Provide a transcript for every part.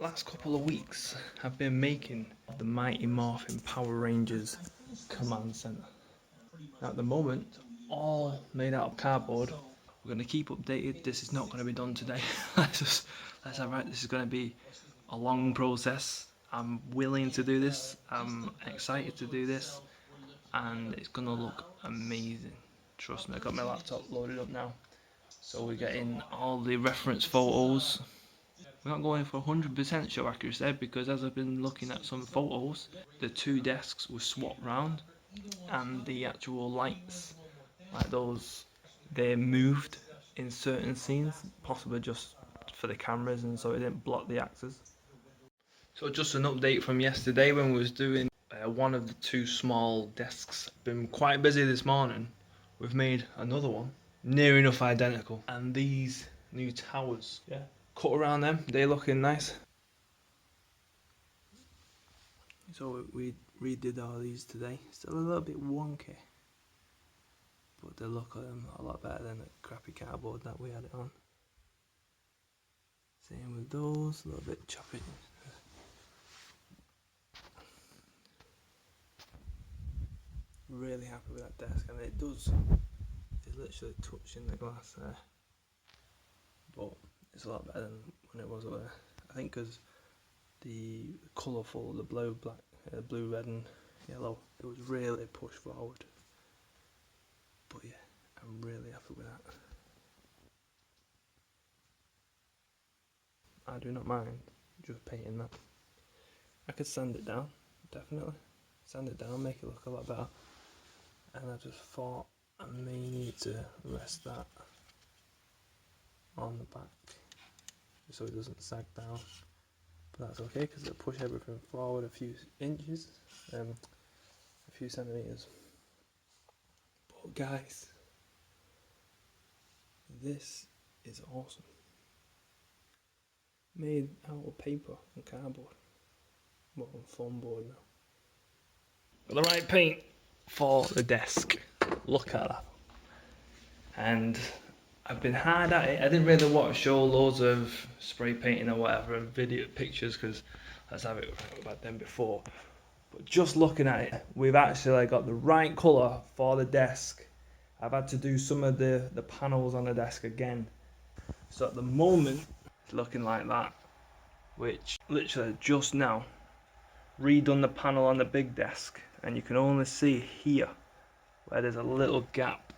last couple of weeks I've been making the Mighty Morphin Power Rangers command center. Now at the moment, all made out of cardboard. We're going to keep updated. This is not going to be done today. let's have right. This is going to be a long process. I'm willing to do this. I'm excited to do this, and it's going to look amazing. Trust me. I got my laptop loaded up now, so we're getting all the reference photos. We're not going for 100% show accuracy because as I've been looking at some photos, the two desks were swapped round and the actual lights, like those, they moved in certain scenes, possibly just for the cameras and so it didn't block the actors. So just an update from yesterday when we was doing one of the two small desks. Been quite busy this morning. We've made another one, near enough identical. And these new towers, yeah, cut around them, they looking nice. So we redid all these today. Still a little bit wonky, but they look a lot better than the crappy cardboard that we had it on. Same with those, a little bit choppy. Really happy with that desk, and it's literally touching the glass there. But it's a lot better than when it was up there. I think because the colourful, the blue, black, blue, red and yellow, it was really pushed forward. But yeah, I'm really happy with that. I do not mind just painting that. I could sand it down, definitely. Sand it down, make it look a lot better. And I just thought I may need to rest that on the back so it doesn't sag down. But that's okay because it'll push everything forward a few inches, a few centimetres. But guys, this is awesome. Made out of paper and cardboard. Well, on foam board now. Got the right paint for the desk. Look at that. And I've been hard at it. I didn't really want to show loads of spray painting or whatever and video pictures because let's have it about them before. But just looking at it, we've actually got the right colour for the desk. I've had to do some of the panels on the desk again. So at the moment, it's looking like that, which literally just now redone the panel on the big desk, and you can only see here where there's a little gap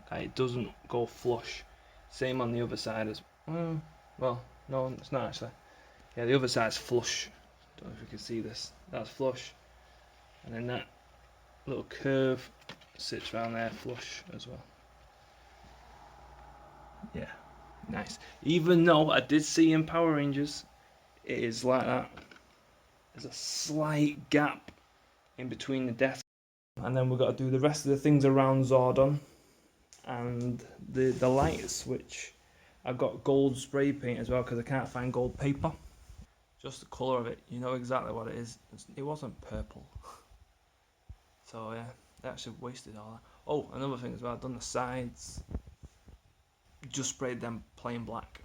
that it doesn't go flush. Same on the other side as well, no, it's not actually. Yeah, the other side's flush. Don't know if you can see this. That's flush, and then that little curve sits around there flush as well. Yeah, nice. Even though I did see in Power Rangers, it is like that. There's a slight gap in between the desks. And then we've got to do the rest of the things around Zordon and the lights, which I've got gold spray paint as well because I can't find gold paper. Just the colour of it, you know exactly what it is. It wasn't purple. So yeah, they actually wasted all that. Oh, another thing as well, I've done the sides. Just sprayed them plain black.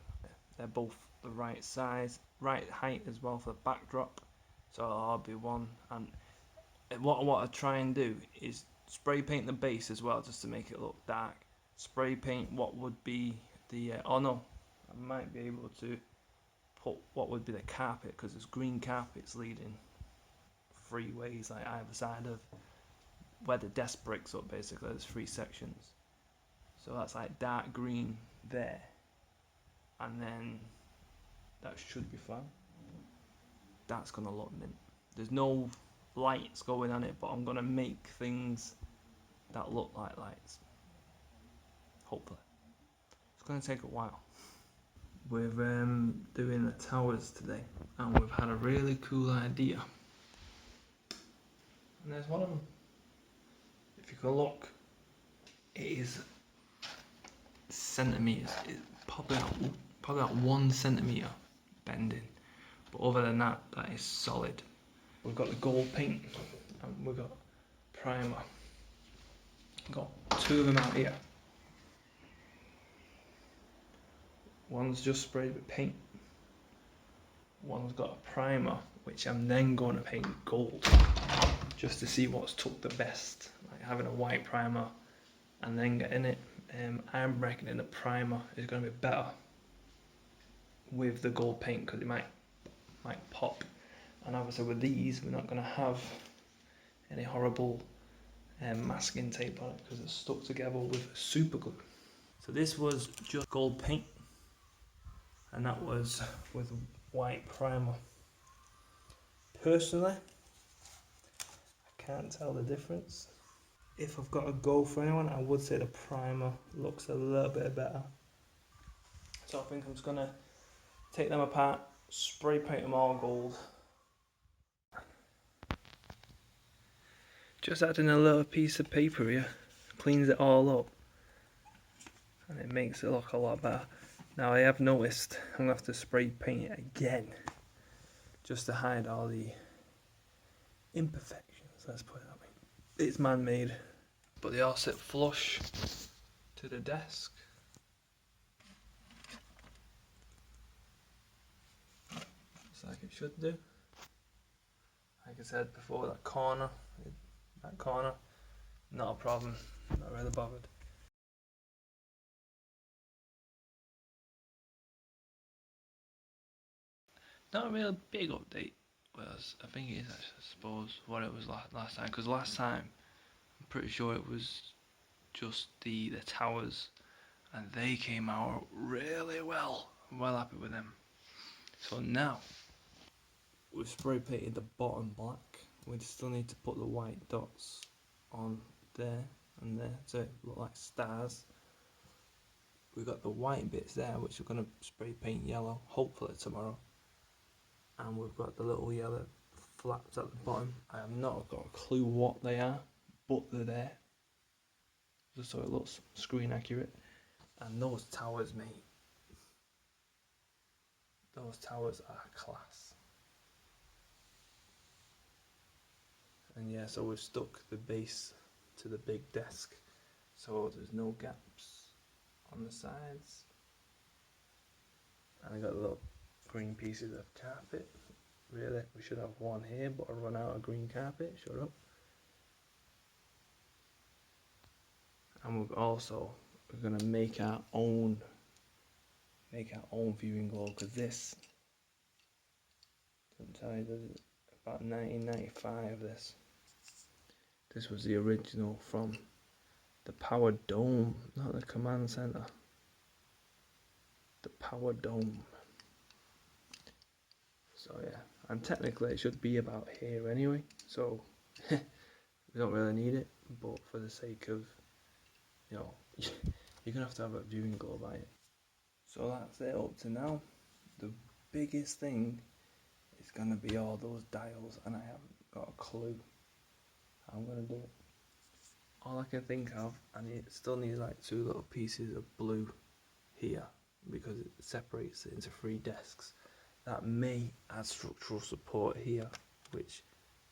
They're both the right size, right height as well for the backdrop. So I'll be one. And what I want to try and do is spray paint the base as well, just to make it look dark. Spray paint what would be the oh no, I might be able to put what would be the carpet because there's green carpets leading three ways, like either side of where the desk breaks up. Basically, there's three sections. So that's like dark green there, and then that should be fine. That's gonna look mint. There's no lights going on it, but I'm gonna make things that look like lights. Hopefully, it's gonna take a while. We're doing the towers today, and we've had a really cool idea. And there's one of them. If you can look, it is centimeters. It's probably about 1 centimeter bending, but other than that, that is solid. We've got the gold paint, and we've got primer. We've got two of them out here. One's just sprayed with paint. one's got a primer, which I'm then going to paint gold, just to see what's took the best. Like having a white primer and then getting it. I'm reckoning the primer is going to be better with the gold paint because it might pop. And obviously with these, we're not going to have any horrible masking tape on it because it's stuck together with super glue. So this was just gold paint, and that was with white primer. Personally, I can't tell the difference. If I've got to go for anyone, I would say the primer looks a little bit better. So I think I'm just gonna take them apart, spray paint them all gold. Just adding a little piece of paper here, cleans it all up, and it makes it look a lot better. Now I have noticed I'm gonna have to spray paint it again, just to hide all the imperfections, let's put it that way. It's man-made, but they all sit flush to the desk. Just like it should do. Like I said before, that corner, not a problem, not really bothered. Not a real big update, whereas I think it is actually, I suppose, what it was last time, because last time, I'm pretty sure it was just the towers, and they came out really well. I'm well happy with them. So now, we've spray painted the bottom black. We still need to put the white dots on there and there to look like stars. We've got the white bits there, which we're going to spray paint yellow, hopefully tomorrow. And we've got the little yellow flaps at the bottom. I have not got a clue what they are, but they're there, just so it looks screen accurate. And those towers, mate, those towers are class. And yeah, so we've stuck the base to the big desk, so there's no gaps on the sides. And I got little green pieces of carpet. Really, we should have one here, but I run out of green carpet. Shut up. And we're gonna make our own viewing globe, because this doesn't tell you, does it? About 1995. This was the original from the Power Dome, not the command center. The Power Dome. So yeah, and technically it should be about here anyway, so we don't really need it, but for the sake of, you know, you're gonna have a viewing globe by it. So that's it up to now. The biggest thing is gonna be all those dials, and I haven't got a clue how I'm gonna do it. All I can think of, and it still needs like 2 little pieces of blue here, because it separates it into 3 desks. That may add structural support here, which,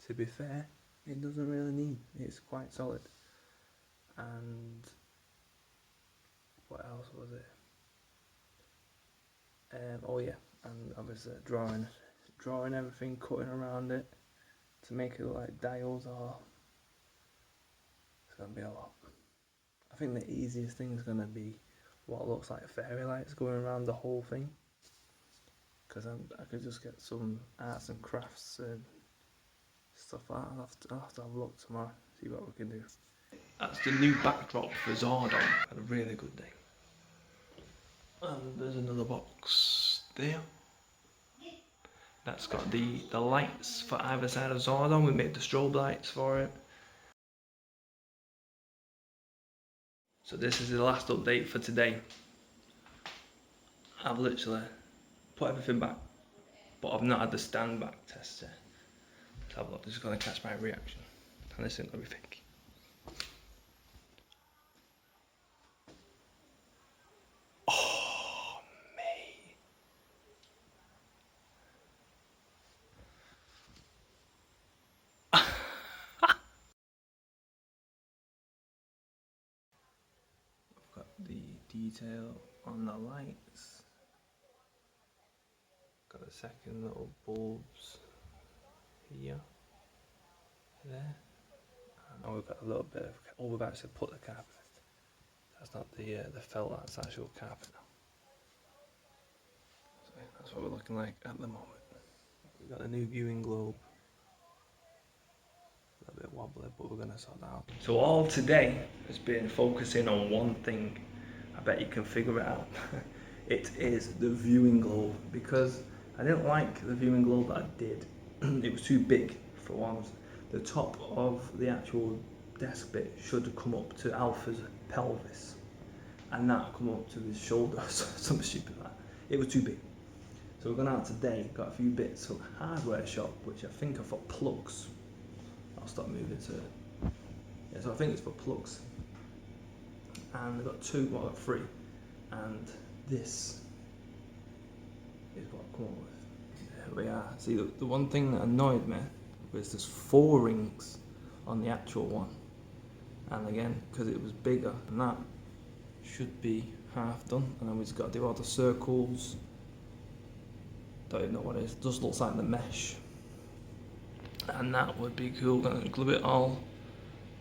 to be fair, it doesn't really need. It's quite solid. And what else was it? Oh yeah, and obviously drawing everything, cutting around it to make it look like dials. Or it's gonna be a lot. I think the easiest thing is gonna be what looks like fairy lights going around the whole thing, because I could just get some arts and crafts and stuff like that. I'll have to have a look tomorrow, see what we can do. That's the new backdrop for Zordon. Had a really good day. And there's another box there. That's got the lights for either side of Zordon. We made the strobe lights for it. So this is the last update for today. I've literally put everything back, but I've not had the stand back test yet. Let's have a look. This is going to catch my reaction, and this isn't going to be fake. Oh, mate. I've got the detail on the lights. Got got the second little bulbs here, there. And now we've got a little bit of, oh, we've actually put the carpet. That's not the felt, that's actual carpet now. So that's what we're looking like at the moment. We've got the new viewing globe. A little bit wobbly, but we're gonna sort that out. So all today has been focusing on one thing. I bet you can figure it out. It is the viewing globe, because I didn't like the viewing globe that I did. It was too big for one. The top of the actual desk bit should come up to Alpha's pelvis, and that come up to his shoulders, something stupid like that. It was too big. So we're going out today, got a few bits from a hardware shop, which I think are for plugs. I'll stop moving to it. Yeah, so I think it's for plugs. And I've got two, well, I've got three. And this is what I've come up with. There we are. See, the one thing that annoyed me was there's 4 rings on the actual one. And again, because it was bigger, and that should be half done. And then we've just got to do all the circles. Don't even know what it is. It just looks like the mesh. And that would be cool. Gonna glue it all,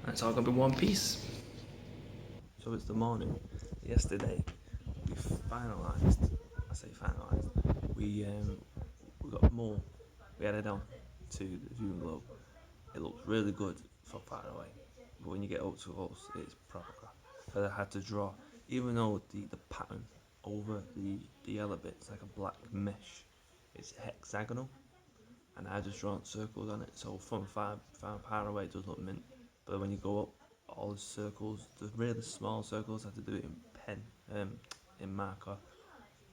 and it's all gonna be one piece. So it's the morning. Yesterday, we finalised. I say finalised. We got more. We added on to the viewing globe. It looks really good from far away, but when you get up to close, it's proper crap. Because I had to draw, even though the pattern over the yellow bit's like a black mesh, it's hexagonal, and I just drawn circles on it. So from far away, it does look mint. But when you go up, all the circles, the really small circles, I had to do it in pen, in marker,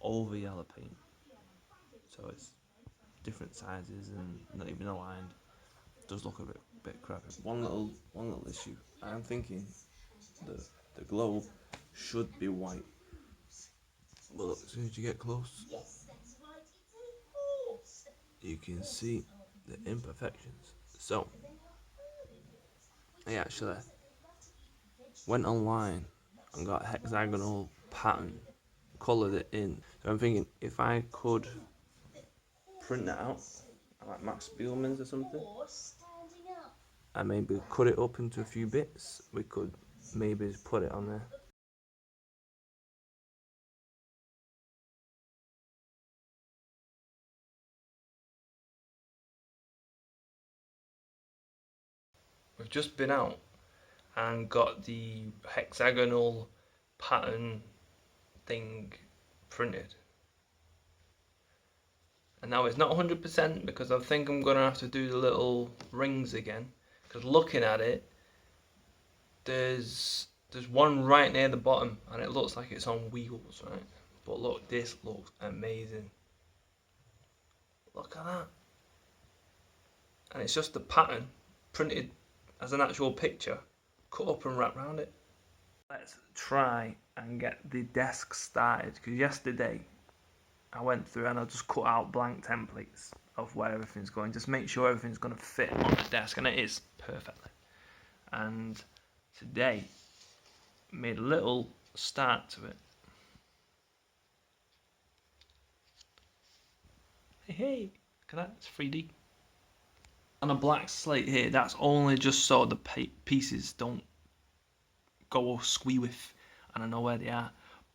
over yellow paint. So it's different sizes and not even aligned. It does look a bit crappy. One little issue. I'm thinking the globe should be white. But look, as soon as you get close, you can see the imperfections. So I actually went online and got a hexagonal pattern, coloured it in. So I'm thinking if I could print that out, like Max Spielman's or something, and maybe cut it up into a few bits, we could maybe just put it on there. We've just been out and got the hexagonal pattern thing printed. And now it's not 100% because I think I'm going to have to do the little rings again. Because looking at it, there's one right near the bottom and it looks like it's on wheels, right? But look, this looks amazing. Look at that. And it's just the pattern printed as an actual picture, cut up and wrapped around it. Let's try and get the desk started, because yesterday I went through and I just cut out blank templates of where everything's going, just make sure everything's going to fit on the desk, and it is perfectly. And today made a little start to it. Hey, look at that, it's 3D. On a black slate here, that's only just so the pieces don't go squee-whiff and I know where they are.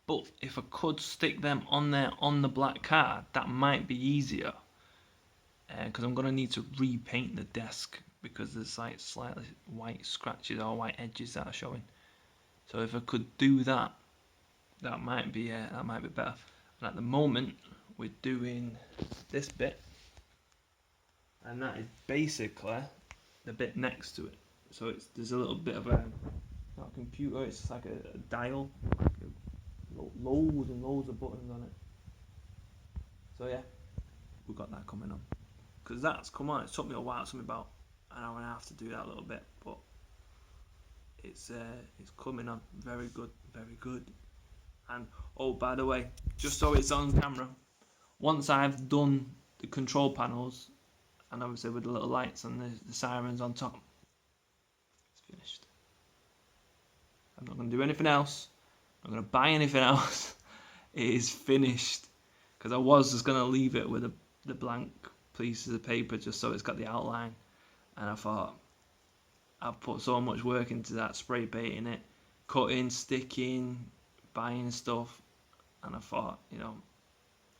But if I could stick them on there on the black card, that might be easier. Because I'm going to need to repaint the desk because there's like slightly white scratches or white edges that are showing. So if I could do that, that might be better. And at the moment, we're doing this bit, and that is basically the bit next to it. So there's a little bit of not a computer, it's like a dial, like loads and loads of buttons on it. So yeah, we've got that coming on. Because that's come on, it took me a while, it took me about an hour and a half to do that little bit, but it's coming on. Very good, very good. And oh, by the way, just so it's on camera, once I've done the control panels, and obviously with the little lights and the sirens on top, it's finished. I'm not going to do anything else. I'm not going to buy anything else. It is finished. Because I was just going to leave it with the blank pieces of paper just so it's got the outline. And I thought, I've put so much work into that, spray painting it, cutting, sticking, buying stuff, and I thought,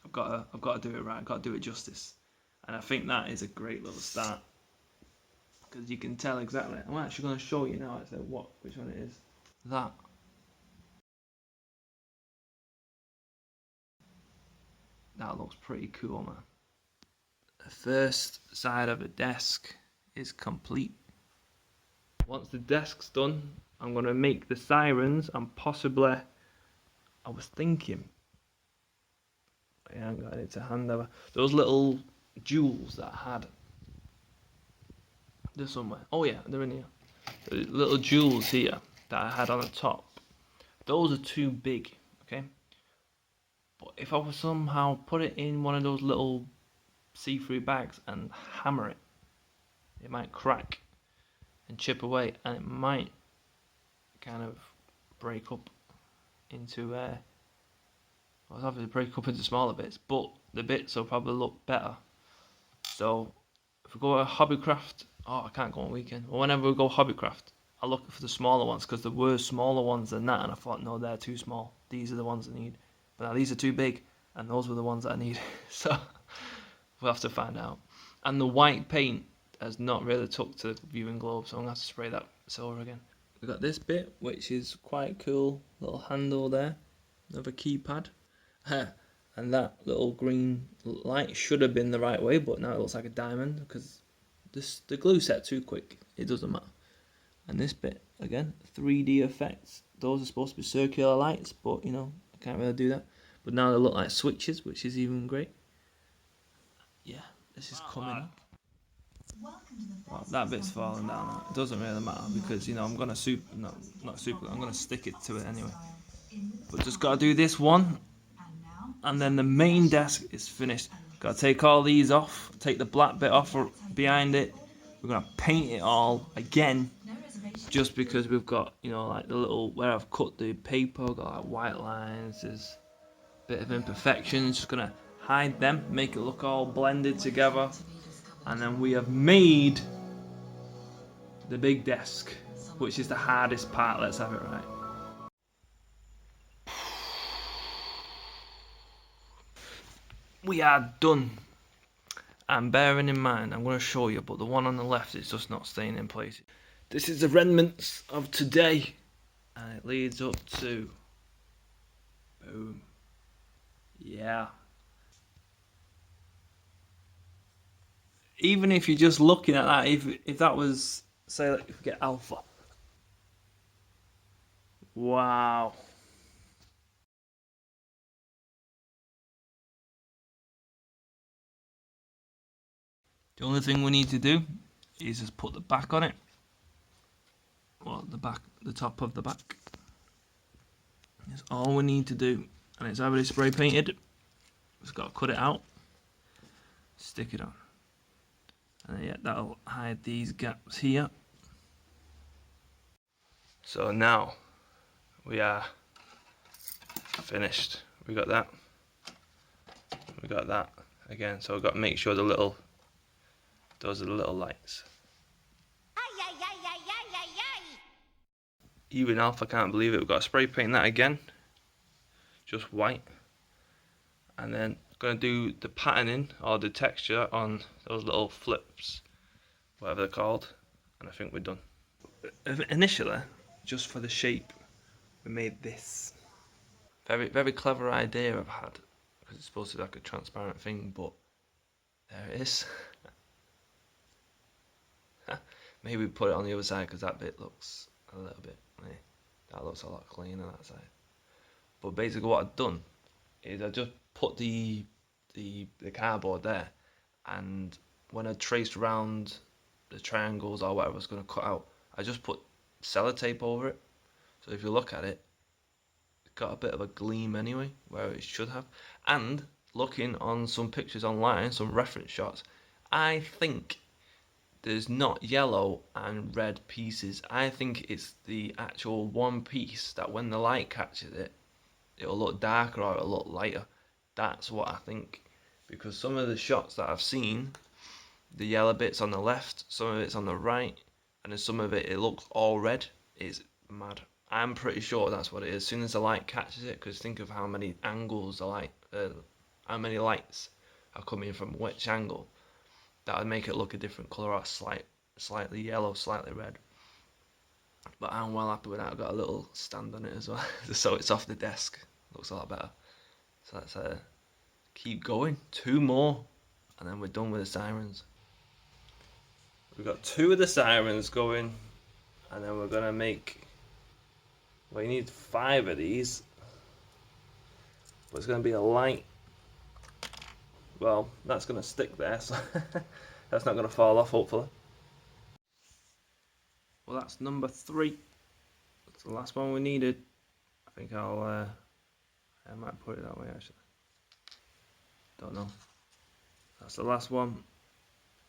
I've got to do it right. I've got to do it justice, and I think that is a great little start because you can tell exactly. I'm actually going to show you now. Which one it is. That looks pretty cool, man. The first side of the desk is complete. Once the desk's done, I'm going to make the sirens and possibly, I was thinking, I haven't got it to hand over, those little jewels that I had. They're somewhere. Oh yeah, they're in here. The little jewels here that I had on the top. Those are too big, okay? But if I was somehow put it in one of those little see-through bags and hammer it, it might crack and chip away, and it might kind of break up into well, it's obviously break up into smaller bits, but the bits will probably look better. So if we go to Hobbycraft, I can't go on weekend. Well, whenever we go Hobbycraft, I look for the smaller ones because there were smaller ones than that, and I thought, no, they're too small. These are the ones I need. But now these are too big, and those were the ones that I need. So we'll have to find out. And the white paint has not really took to the viewing globe, so I'm going to have to spray that silver again. We've got this bit, which is quite cool. Little handle there. Another keypad. And that little green light should have been the right way, but now it looks like a diamond because the glue set too quick. It doesn't matter. And this bit, again, 3D effects. Those are supposed to be circular lights, but I can't really do that. But now they look like switches, which is even great. Yeah, this is coming up. Well, that bit's falling down now. It doesn't really matter because I'm gonna I'm gonna stick it to it anyway. But just gotta do this one, and then the main desk is finished. Gotta take all these off, take the black bit off behind it. We're gonna paint it all again, just because we've got like the little where I've cut the paper, got like white lines. There's a bit of imperfections. Just gonna hide them, make it look all blended together, and then we have made the big desk, which is the hardest part. Let's have it right. We are done. And bearing in mind, I'm going to show you, but the one on the left is just not staying in place. This is the remnants of today, and it leads up to, boom, yeah. Even if you're just looking at that, if that was, say, like, if we get alpha. Wow. The only thing we need to do is just put the back on it. Well, the top of the back. That's all we need to do. And it's already spray painted. Just got to cut it out, stick it on. And yeah, that'll hide these gaps here. So now we are finished. We got that. We got that again. So we've got to make sure those are the little lights. Even Alpha can't believe it. We've got to spray paint that again, just white, and then going to do the patterning or the texture on those little flips, whatever they're called, and I think we're done. Initially, just for the shape, we made this. Very, very clever idea I've had, because it's supposed to be like a transparent thing, but there it is. Maybe put it on the other side because that bit looks a little bit, that looks a lot cleaner that side. But basically what I've done is I just put the cardboard there, and when I traced around the triangles or whatever I was going to cut out, I just put sellotape over it. So if you look at it, it's got a bit of a gleam anyway, where it should have. And looking on some pictures online, some reference shots, I think there's not yellow and red pieces. I think it's the actual one piece that when the light catches it, it'll look darker or it'll look lighter. That's what I think. because some of the shots that I've seen, the yellow bit's on the left, some of it's on the right, and then some of it looks all red. It's mad. I'm pretty sure that's what it is. As soon as the light catches it, because think of how many angles the light, how many lights are coming from which angle. That would make it look a different colour, or slightly yellow, slightly red. But I'm well happy with that. I've got a little stand on it as well, so it's off the desk. Looks a lot better. So let's keep going. 2 more, and then we're done with the sirens. We've got 2 of the sirens going, and then we're gonna make. Well, you need 5 of these, but it's gonna be a light. Well, that's gonna stick there, so that's not gonna fall off, hopefully. Well, that's number 3. That's the last one we needed. I think I might put it that way actually. Don't know. That's the last one.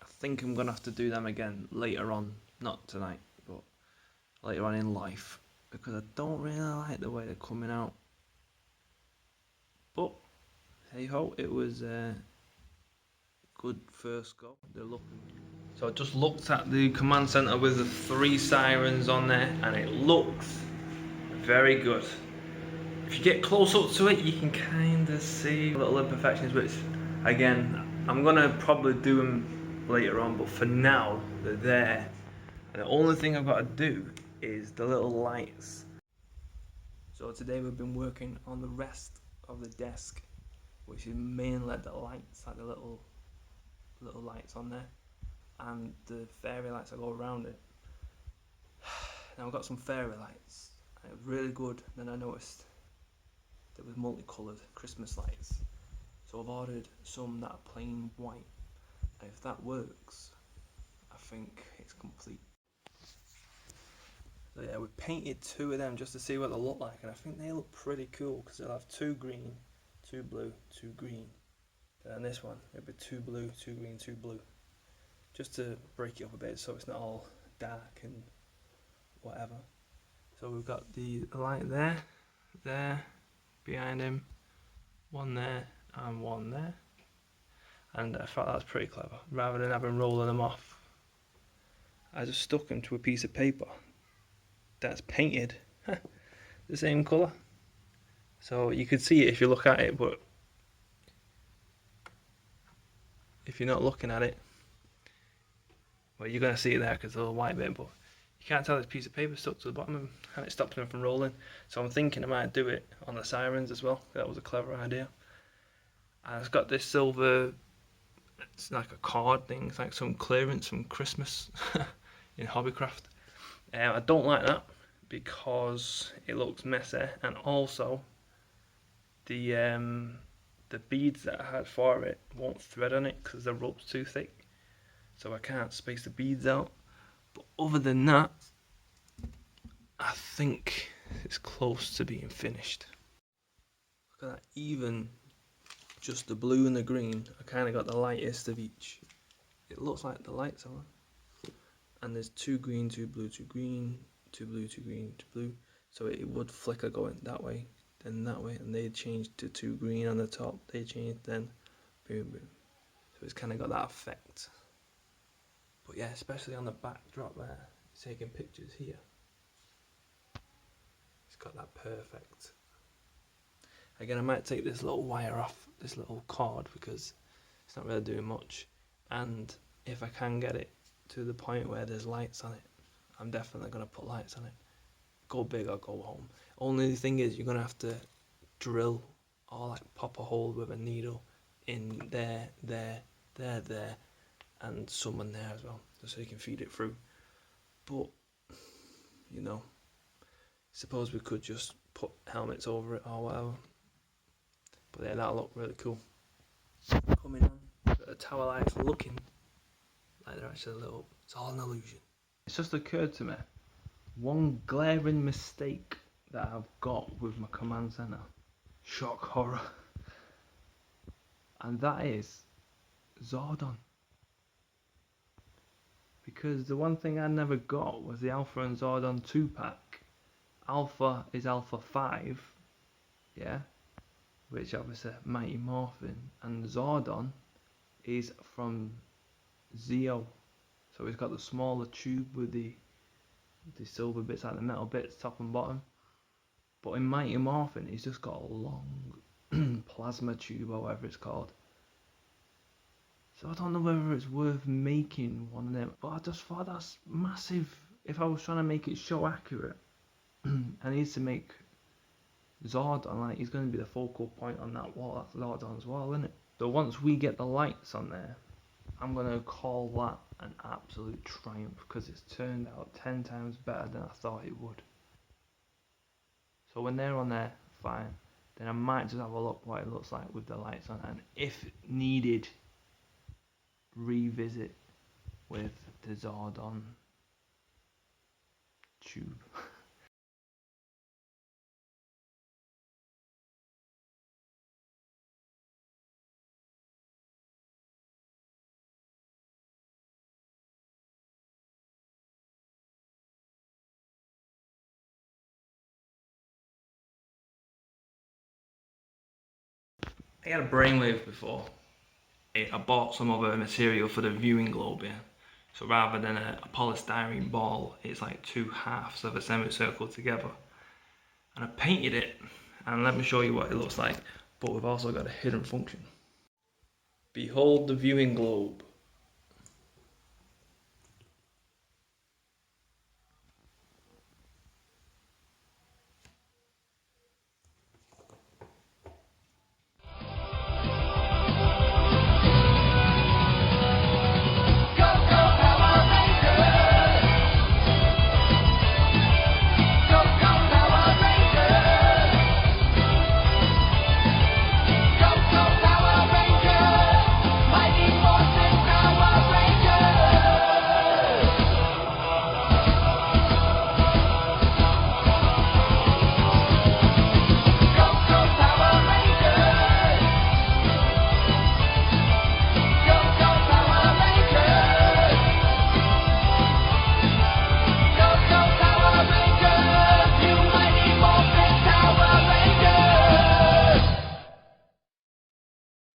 I think I'm gonna have to do them again later on, not tonight, but later on in life, because I don't really like the way they're coming out. But hey ho, it was a good first go. They're looking. So I just looked at the command center with the 3 sirens on there, and it looks very good. If you get close up to it, you can kind of see little imperfections, which again, I'm gonna probably do them later on, but for now, they're there. And the only thing I've got to do is the little lights. So today we've been working on the rest of the desk, which is mainly the lights, like the little lights on there, and the fairy lights that go around it. Now I've got some fairy lights, and it was really good. Then I noticed there was multicoloured Christmas lights, so I've ordered some that are plain white, and if that works, I think it's complete. So yeah, we painted 2 of them just to see what they look like, and I think they look pretty cool because they'll have 2 green, 2 blue, 2 green. And this one, it'll be 2 blue, 2 green, 2 blue, just to break it up a bit so it's not all dark and whatever. So we've got the light there, behind him, 1 there and 1 there, and I thought that was pretty clever. Rather than having rolling them off, I just stuck them to a piece of paper that's painted the same colour. So you could see it if you look at it, but if you're not looking at it, well, you're going to see it there because there's a little white bit, but you can't tell this piece of paper stuck to the bottom and it stops them from rolling. So I'm thinking I might do it on the sirens as well. That was a clever idea. And it's got this silver, it's like a card thing, it's like some clearance from Christmas in Hobbycraft. I don't like that because it looks messy, and also the beads that I had for it won't thread on it because the rope's too thick, so I can't space the beads out. But other than that, I think it's close to being finished. Look at that, even just the blue and the green, I kind of got the lightest of each. It looks like the lights are on. And there's 2 green, 2 blue, 2 green, 2 blue, 2 green, 2 blue. So it would flicker going that way, then that way, and they changed to 2 green on the top. They changed, then boom, boom. So it's kind of got that effect. But yeah, especially on the backdrop there, it's taking pictures here. It's got that perfect. Again, I might take this little wire off, this little cord, because it's not really doing much. And if I can get it to the point where there's lights on it, I'm definitely going to put lights on it. Go big or go home. Only thing is, you're going to have to drill or like pop a hole with a needle in there, and some in there as well, just so you can feed it through. But, you know, suppose we could just put helmets over it or whatever. But yeah, that'll look really cool. Coming on, the tower lights looking like they're actually lit up. It's all an illusion. It's just occurred to me, one glaring mistake that I've got with my command center. Shock horror. And that is Zordon. Because the one thing I never got was the Alpha and Zordon 2-pack. Alpha is Alpha 5, yeah? which obviously Mighty Morphin, and Zordon is from Zeo. So he's got the smaller tube with the silver bits, like the metal bits, top and bottom. But in Mighty Morphin, he's just got a long plasma tube or whatever it's called. So I don't know whether it's worth making one of them, but I just thought that's massive. If I was trying to make it show accurate, I need to make Zordon, like he's going to be the focal point on that wall. That's Zordon's wall, isn't it? So once we get the lights on there, I'm going to call that an absolute triumph because it's turned out 10 times better than I thought it would. So when they're on there, fine. Then I might just have a look what it looks like with the lights on, and if needed, revisit with the Zordon tube. I had a brainwave before. I bought some other material for the viewing globe, yeah. So rather than a polystyrene ball, it's like two halves of a semicircle together. And I painted it, and let me show you what it looks like. But we've also got a hidden function. Behold the viewing globe.